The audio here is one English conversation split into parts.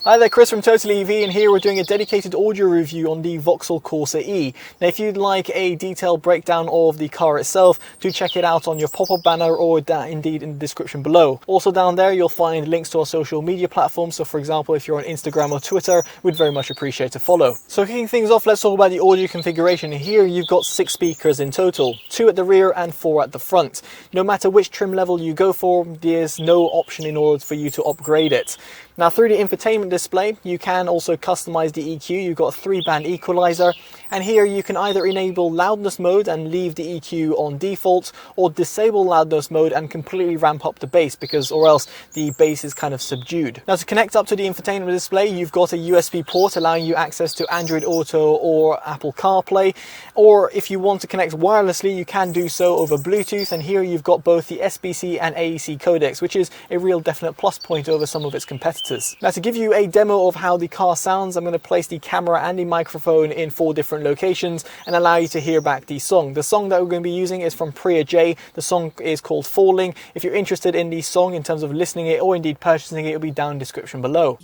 Hi there, Chris from TotallyEV, and here we're doing a dedicated audio review on the Vauxhall Corsa-e. Now if you'd like a detailed breakdown of the car itself, do check it out on your pop-up banner or indeed in the description below. Also down there you'll find links to our social media platforms, so for example if you're on Instagram or Twitter, we'd very much appreciate a follow. So kicking things off, let's talk about the audio configuration. Here you've got 6 speakers in total, 2 at the rear and 4 at the front. No matter which trim level you go for, there's no option in order for you to upgrade it. Now through the infotainment display you can also customize the EQ. You've got a 3-band equalizer, and here you can either enable loudness mode and leave the EQ on default, or disable loudness mode and completely ramp up the bass, or else the bass is kind of subdued. Now to connect up to the infotainment display you've got a USB port allowing you access to Android Auto or Apple CarPlay, or if you want to connect wirelessly you can do so over Bluetooth, and here you've got both the SBC and AAC codecs, which is a real definite plus point over some of its competitors. Now to give you a demo of how the car sounds, I'm going to place the camera and the microphone in 4 different locations and allow you to hear back the song. The song that we're going to be using is from Priya J. The song is called Falling. If you're interested in the song in terms of listening it or indeed purchasing it, it'll be down in the description below.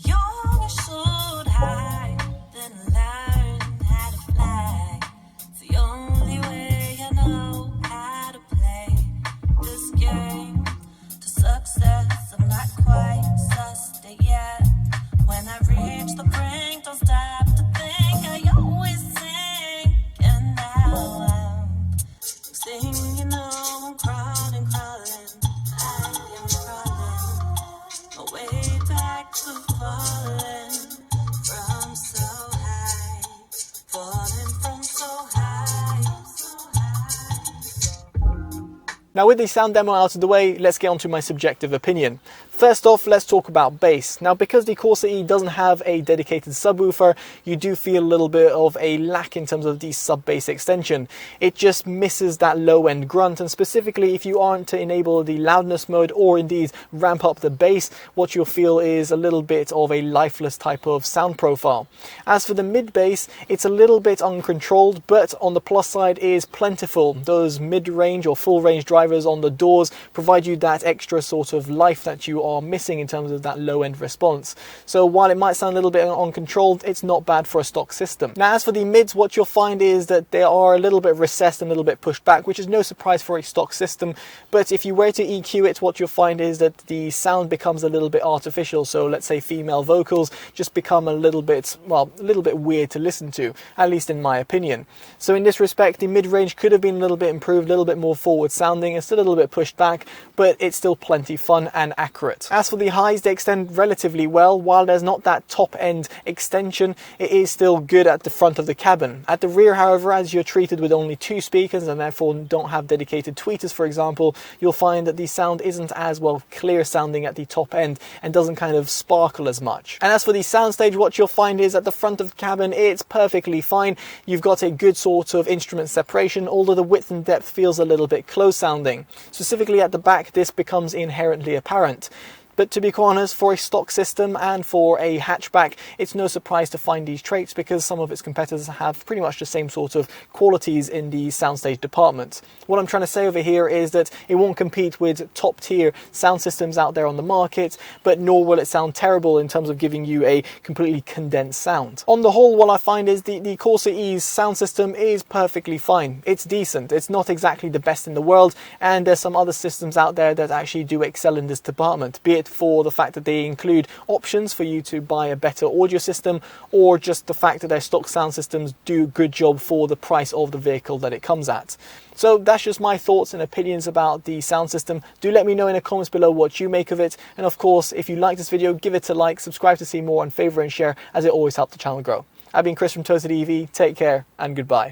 Now with the sound demo out of the way, let's get on to my subjective opinion. First off, let's talk about bass. Now because the Corsa-e doesn't have a dedicated subwoofer, you do feel a little bit of a lack in terms of the sub-bass extension. It just misses that low-end grunt, and specifically if you aren't to enable the loudness mode or indeed ramp up the bass, what you'll feel is a little bit of a lifeless type of sound profile. As for the mid-bass, it's a little bit uncontrolled, but on the plus side is plentiful. Those mid-range or full-range drivers on the doors provide you that extra sort of life that you are missing in terms of that low-end response. So while it might sound a little bit uncontrolled, it's not bad for a stock system. Now as for the mids, what you'll find is that they are a little bit recessed and a little bit pushed back, which is no surprise for a stock system, but if you were to EQ it, what you'll find is that the sound becomes a little bit artificial. So let's say female vocals just become a little bit weird to listen to, at least in my opinion. So in this respect, the mid-range could have been a little bit improved, a little bit more forward sounding. It's still a little bit pushed back, but it's still plenty fun and accurate. As for the highs, they extend relatively well. While there's not that top end extension, it is still good at the front of the cabin. At the rear, however, as you're treated with only 2 speakers and therefore don't have dedicated tweeters, for example, you'll find that the sound isn't as well clear sounding at the top end and doesn't kind of sparkle as much. And as for the Soundstage, what you'll find is at the front of the cabin, it's perfectly fine. You've got a good sort of instrument separation, although the width and depth feels a little bit close sounding. Specifically at the back, this becomes inherently apparent. But to be quite honest, for a stock system and for a hatchback, it's no surprise to find these traits because some of its competitors have pretty much the same sort of qualities in the soundstage department. What I'm trying to say over here is that it won't compete with top tier sound systems out there on the market, but nor will it sound terrible in terms of giving you a completely condensed sound. On the whole, what I find is the Corsa-e's sound system is perfectly fine. It's decent. It's not exactly the best in the world, and there's some other systems out there that actually do excel in this department, be it for the fact that they include options for you to buy a better audio system, or just the fact that their stock sound systems do a good job for the price of the vehicle that it comes at. So that's just my thoughts and opinions about the sound system. Do let me know in the comments below what you make of it, and of course if you like this video, give it a like, subscribe to see more, and favourite and share, as it always helps the channel grow. I've been Chris from TotallyEV. Take care and goodbye.